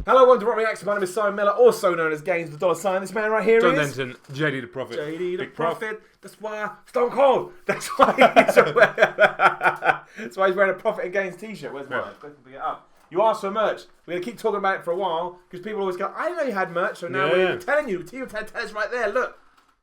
Hello, welcome to Rock Reacts. My name is Simon Miller, also known as Gaines the Dollar Sign. This man right here John is... Denton, JD the Prophet. JD the Big Prophet. That's why... Stone Cold. That's why he's That's why he's wearing a Prophet and Gaines t-shirt. Where's mine? Let's pick it up. You asked for merch. We're going to keep talking about it for a while because people always go, I didn't know you had merch, so now we're telling you. Tell us right there. Look.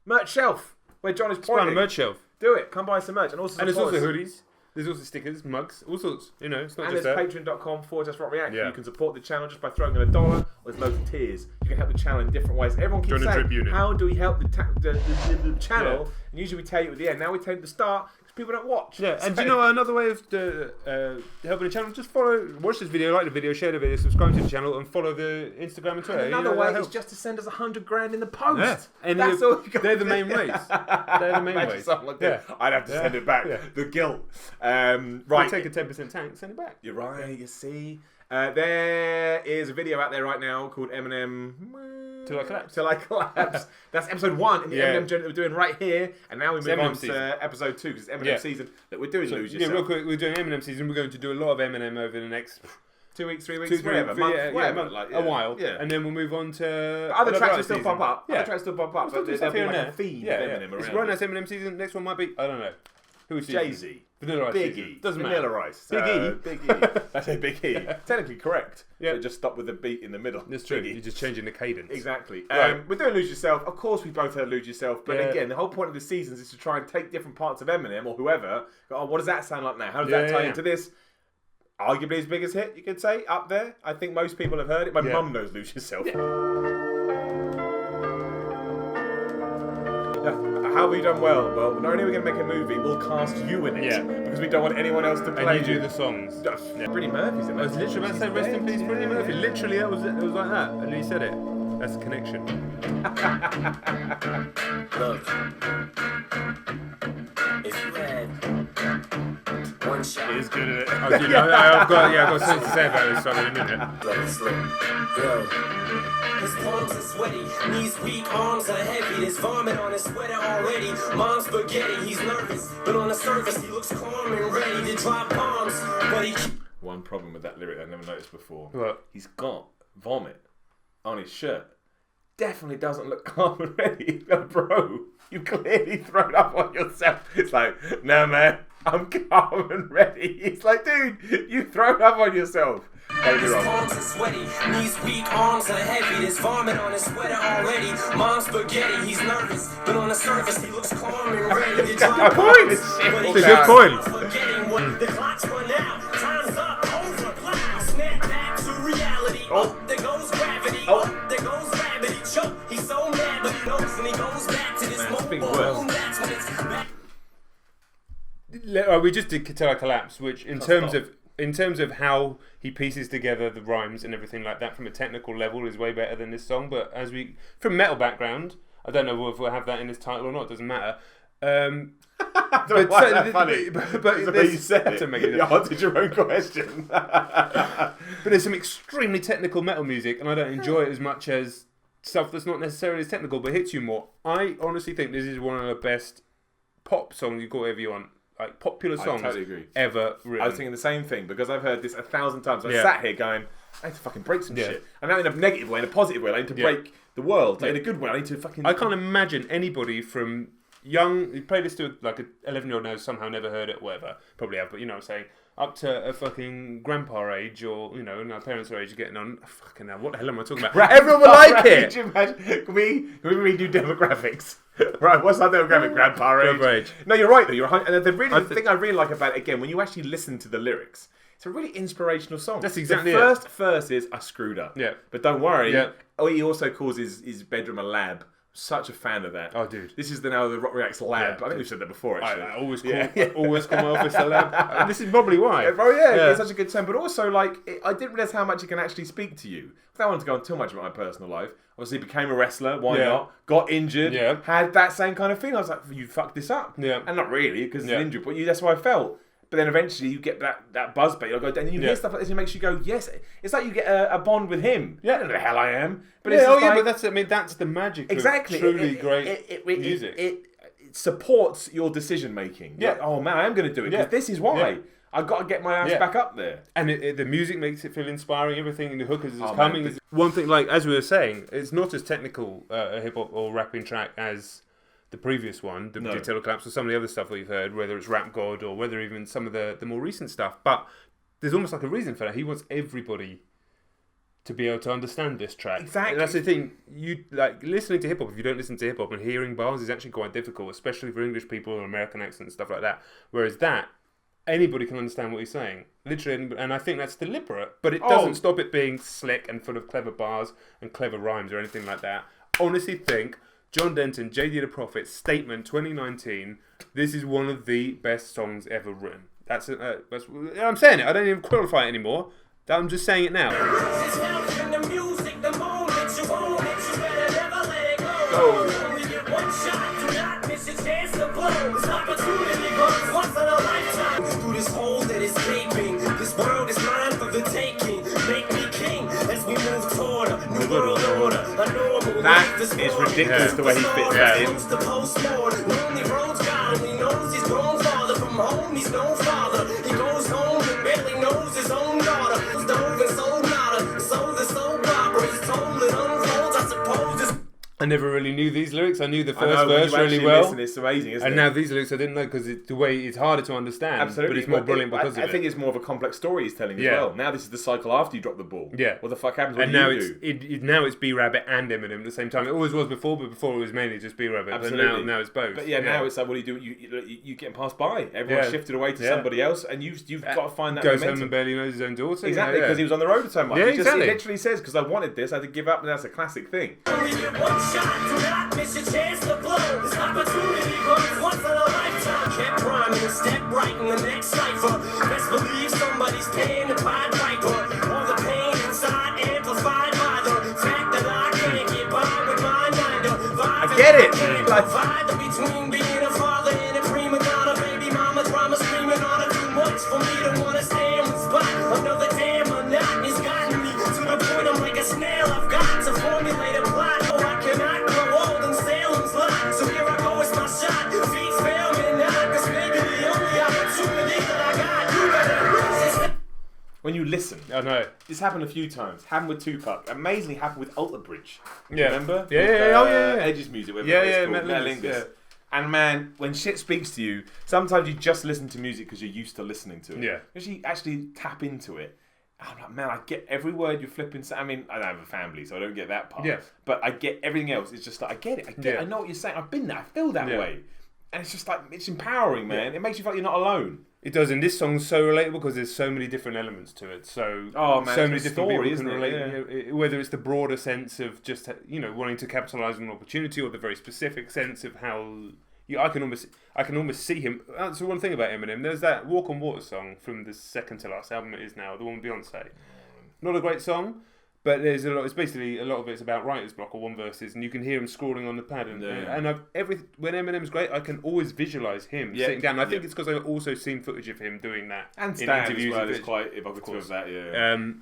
Merch shelf. Where John is pointing. It's merch shelf. Do it. Come buy some merch. And there's also hoodies. There's also stickers, mugs, all sorts. You know, it's not just that. And there's patreon.com/rockreact. You can support the channel just by throwing in $1, or there's loads of tiers. You can help the channel in different ways. Everyone keeps saying, how do we help the channel? Yeah. And usually we tell you at the end. Now we tell you at the start because people don't watch. Yeah, and do you know another way of helping the channel? Just watch this video, like the video, share the video, subscribe to the channel, and follow the Instagram and Twitter. And another way is just to send us $100,000 in the post. Yeah. And that's all you got. They're the main ways. They're the main ways. Like I'd have to send it back. Yeah. The guilt. Right. Take a 10% tank, send it back. You're right. You see, there is a video out there right now called Eminem. Till I Collapse. Till I Collapse. That's episode 1 in the Eminem journey that we're doing right here, and now we move on to episode 2 because it's Eminem season that we're doing. Lose Yourself. Yeah, real quick, we're doing Eminem season. We're going to do a lot of Eminem over the next 2 weeks, 3 weeks, whatever, a while. Yeah. And then we'll move on to other tracks will still pop up. Other tracks still pop up, but there'll be like a feed of Eminem around. Right now it's Eminem season. Next one might be I don't know. Who is Jay-Z. Vanilla Ice. Big E. Doesn't Vanilla matter. Ice. Big E. Big E. I say Big E. Technically correct. Yeah. But just stop with the beat in the middle. That's true. You're just changing the cadence. Exactly. We're doing Lose Yourself. Of course, we both heard Lose Yourself. But again, the whole point of the seasons is to try and take different parts of Eminem or whoever. Go, what does that sound like now? How does that tie into this? Arguably his biggest hit, you could say, up there. I think most people have heard it. My mum knows Lose Yourself. How have you done well? Well, not only are we going to make a movie, we'll cast you in it. Because we don't want anyone else to play. And you do the songs. Brittany Murphy's in it. I was literally about to say rest in peace, Brittany Murphy. Literally, it was like that. And he said it. That's a connection. Look. If you had one shot. He's good at it. I've got something to say about this song in a minute. Let it slip. Yo. His palms are sweaty, knees weak, arms are heavy. There's vomit on his sweater already. Mom's spaghetti, he's nervous, but on the surface he looks calm and ready to drop bombs. But he... One problem with that lyric I never noticed before. What? He's got vomit on his shirt. Definitely doesn't look calm and ready. Bro, you clearly thrown up on yourself. It's like, no man, I'm calm and ready. It's like, dude, you thrown up on yourself. His palms are sweaty, knees weak, arms are heavy. There's vomit on his sweater already. Mom's spaghetti, he's nervous, but on the surface he looks calm and ready to drop bombs. It's a good point. The clock's run out, time's up, over, plow, snap back to reality. Oh, there goes gravity. Oh, there goes gravity. Choke, he's so mad, but he knows when he goes back to this moment. That's when it's back. We just did Till I Collapse, which in terms of how he pieces together the rhymes and everything like that from a technical level is way better than this song. But from metal background, I don't know if we'll have that in this title or not. It doesn't matter. But the way you said it, you answered your own question. But there's some extremely technical metal music, and I don't enjoy it as much as stuff that's not necessarily as technical but hits you more. I honestly think this is one of the best pop songs, you call whatever you want, like popular songs ever written. I was thinking the same thing because I've heard this 1,000 times. I sat here going, I need to fucking break some shit. And not in a negative way, in a positive way. I need to break the world. Like, in a good way, I need to fucking... I can't imagine anybody from young... You play this to like an 11-year-old now, somehow never heard it, whatever. Probably have, but you know what I'm saying. Up to a fucking grandpa age or, you know, our parents' age getting on. Fucking hell, what the hell am I talking about? Everyone will like it! Can we redo demographics? Right, what's our demographic? Grandpa age? Grandpa age. No, you're right though. You're right. And the thing I really like about it, again, when you actually listen to the lyrics, it's a really inspirational song. That's exactly the first verse is, I screwed up. Yeah. But don't worry. Yeah. Oh, he also calls his bedroom a lab. Such a fan of that. Oh, dude. This is now the Rock Reacts lab. I think we've said that before, actually. I always call my office a lab. And this is probably why. It's such a good term. But also, like, I didn't realise how much it can actually speak to you. I don't want to go on too much about my personal life. Obviously, became a wrestler. Why not? Got injured. Yeah. Had that same kind of feeling. I was like, you fucked this up. Yeah. And not really, because it's an injury. But that's how I felt. But then eventually you get that buzz bait. You'll go down and you hear stuff like this and it makes you go, yes. It's like you get a bond with him. I don't know the hell I am. But but that's the magic of truly great music. It supports your decision making. Yeah. Like, oh man, I am going to do it because this is why. I've got to get my ass back up there. And the music makes it feel inspiring. Everything, the hook is coming. Man. One thing, like as we were saying, it's not as technical a hip hop or rapping track as the previous one, the Detail Collapse, or some of the other stuff that you've heard, whether it's Rap God or whether even some of the more recent stuff. But there's almost like a reason for that. He wants everybody to be able to understand this track. Exactly. And that's the thing. You like listening to hip hop. If you don't listen to hip hop and hearing bars is actually quite difficult, especially for English people or American accents and stuff like that. Whereas that, anybody can understand what he's saying, literally, and I think that's deliberate. But it doesn't stop it being slick and full of clever bars and clever rhymes or anything like that. Honestly, think John Denton, JD the Prophet, Statement 2019. This is one of the best songs ever written. That's I'm saying it. I don't even qualify it anymore. I'm just saying it now. Through this hole that is gaping, this world is mine for the taking. Make me king as we move toward a new world order. That is ridiculous the way he fits that in. Lonely roads God only knows he's grown farther from home. He's no father. He goes home and barely knows his own daughter. Dove and soul nada, so the soul opera is told it unfolds. I suppose it's. I never really knew these lyrics. I knew the first verse really well. Listen, it's amazing, isn't it? And now these lyrics I didn't know because the way it's harder to understand. Absolutely. But it's more brilliant because of it. I think it's more of a complex story he's telling as well. Now this is the cycle after you drop the ball. Yeah. What the fuck happens when now you do? Now it's B-Rabbit and Eminem at the same time. It always was before, but before it was mainly just B-Rabbit. Absolutely. But now it's both. But now it's like, what do you do? You getting passed by. Everyone's shifted away to somebody else, and you've got to find that Goes momentum. home and barely knows his own daughter. Exactly, because he was on the road so much. Yeah, he literally says, because I wanted this, I had to give up, and that's a classic thing. Only get one shot, do not miss your chance to blow. This opportunity comes once in a lifetime. Kept rhyming and step right in the next cipher. Best believe somebody's paying the Pied Piper. All the pain inside amplified by the fact that I can't get by with my 9 to 5. I get it. Divide between being a father and a prima donna. Baby mama drama screaming on her too much for me to wanna stay on the spot. Another damn monotony's gotten me to the point I'm like a snail. I've got to formulate a plot. Oh, I cannot grow old in Salem's lot. So here I go, it's my shot. Feet fail me not, 'cause maybe the only opportunity that I got. You better When you listen, I know. this happened a few times. Happened with Tupac. Amazingly happened with Alter Bridge. Yeah. Remember? Yeah. Edge's music. Metalingus, Yeah. And man, when shit speaks to you, sometimes you just listen to music because you're used to listening to it. Yeah. Because you actually tap into it. I'm like, man, I get every word you're flipping. I mean, I don't have a family, so I don't get that part. Yeah. But I get everything else. It's just like, I get it. I know what you're saying. I've been there. I feel that way. And it's just like, it's empowering, man. It makes you feel like you're not alone. It does, and this song's so relatable because there's so many different elements to it. So, so many different story, people can relate. Yeah. Whether it's the broader sense of just wanting to capitalise on an opportunity, or the very specific sense of how I can almost see him. That's the one thing about Eminem. There's that "Walk on Water" song from the second to last album it is now, the one with Beyonce. Not a great song. But there's a lot. It's basically a lot of it's about writer's block or one verses, and you can hear him scrawling on the pad. And when Eminem's great, I can always visualize him sitting down. I think it's because I've also seen footage of him doing that and in interviews. As well, it's quite evocative of that.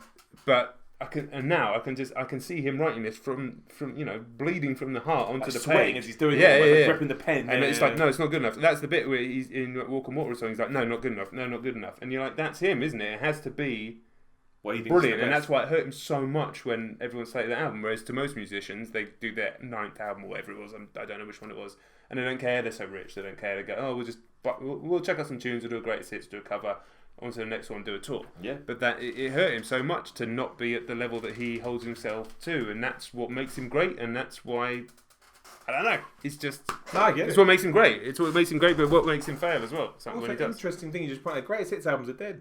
But I can see him writing this from bleeding from the heart onto the page as he's doing it, gripping the pen. And it's like, no, it's not good enough. That's the bit where he's in Walk on Water song. He's like, no, not good enough. No, not good enough. And you're like, that's him, isn't it? It has to be. Brilliant, and that's why it hurt him so much when everyone slated that album. Whereas to most musicians, they do their 9th album or whatever it was, I don't know which one it was, and they don't care. They're so rich, they don't care. They go, oh, we'll check out some tunes, we'll do a greatest hits, do a cover, on to the next one, do a tour. Yeah. But that it hurt him so much to not be at the level that he holds himself to, and that's what makes him great, and that's why. I don't know. It's just. It's what makes him great. It's what makes him great, but what makes him fail as well. When he does. Interesting thing you just pointed out. Greatest hits albums are dead.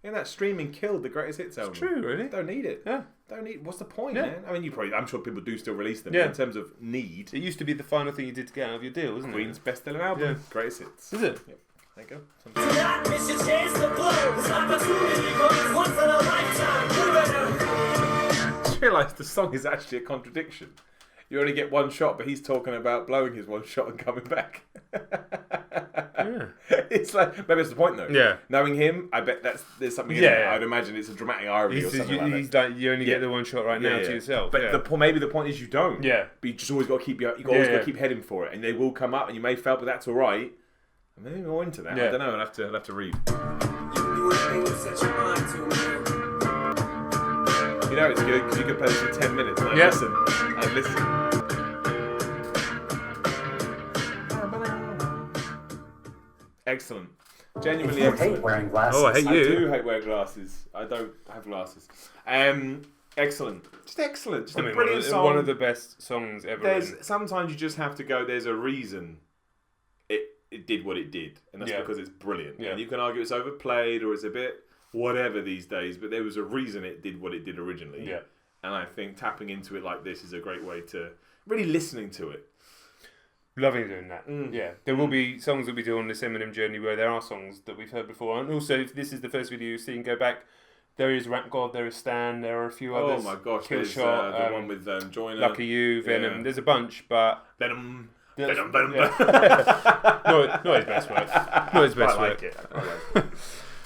That streaming killed the greatest hits album. It's true, really. Don't need it. Yeah. Don't need. What's the point, man? I mean, I'm sure people do still release them. Yeah. But in terms of need, it used to be the final thing you did to get out of your deal, wasn't Queen's best-selling album. Yeah. Greatest hits. Is it? Yep. There you go. Do not miss your chance to blow. This opportunity comes once in a lifetime. You better. I just realised the song is actually a contradiction. You only get one shot, but he's talking about blowing his one shot and coming back. Yeah. It's like, maybe that's the point though. Yeah. Knowing him, I bet there's something in there. I'd imagine it's a dramatic irony or something like that. You only get the one shot right now to yourself. But maybe the point is you don't. Yeah. But you just always got to keep got to keep heading for it, and they will come up, and you may fail, but that's all right. I'm maybe more into that. I don't know. I'll have to read. You Tell me what set your mind to, man. You know it's good because you can play this for 10 minutes and listen. Excellent. Genuinely excellent. Hate wearing glasses. Oh, I hate you. I do hate wearing glasses. I don't have glasses. Excellent. Just excellent. Just a brilliant song. One of the best songs ever. Sometimes you just have to go, there's a reason it did what it did. And that's because it's brilliant. Yeah. And you can argue it's overplayed or it's a bit whatever these days, but there was a reason it did what it did originally. Yeah. And I think tapping into it like this is a great way to really listening to it. Loving doing that. Yeah. There will be songs that we do on this Eminem journey where there are songs that we've heard before. And also, if this is the first video you've seen, go back. There is Rap God, there is Stan, there are a few others. Oh my gosh, Kill there's Shot, the one with Joyner. Lucky You, Venom. Yeah. There's a bunch, but... Venom. Yeah. Venom. not his best work. Not his best I like work. it. I like it.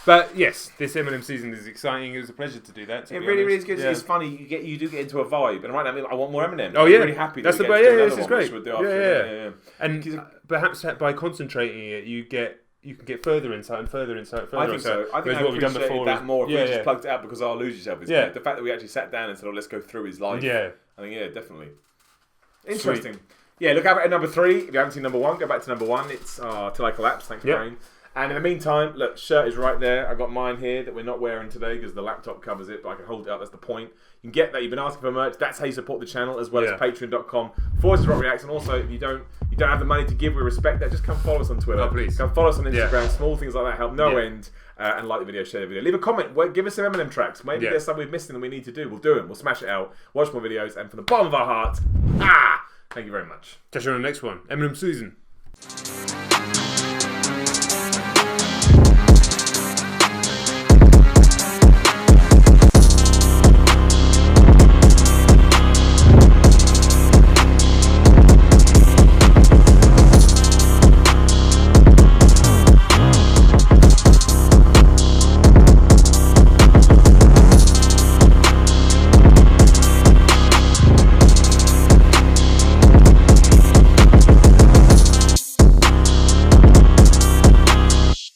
But yes, this Eminem season is exciting. It was a pleasure to do that. It really is good. Yeah. It's funny. You do get into a vibe, and right now I want more Eminem. Oh yeah, I'm really happy. That's that the we way. get to do Yeah, this another is one, great. which we'll do Yeah. after. And perhaps by concentrating it, you can get further insight and further insight. I think so. I think I appreciated that more if we just plugged it out because I'll lose yourself. Is good. The fact that we actually sat down and said, "Oh, let's go through his life." Yeah. I think definitely. Interesting. Sweet. Yeah, look out at number 3. If you haven't seen number 1, go back to number 1. It's Till I Collapse. Thanks, Brain. And in the meantime, look, shirt is right there. I got mine here that we're not wearing today because the laptop covers it, but I can hold it up. That's the point. You can get that. You've been asking for merch. That's how you support the channel, as well as patreon.com/rockreacts. And also, if you don't have the money to give, we respect that. Just come follow us on Twitter. Oh, please. Come follow us on Instagram. Small things like that help no end. And like the video, share the video. Leave a comment. Give us some Eminem tracks. Maybe there's some we've missed and we need to do. We'll do them. We'll smash it out. Watch more videos. And from the bottom of our hearts, thank you very much. Catch you on the next one. Eminem season.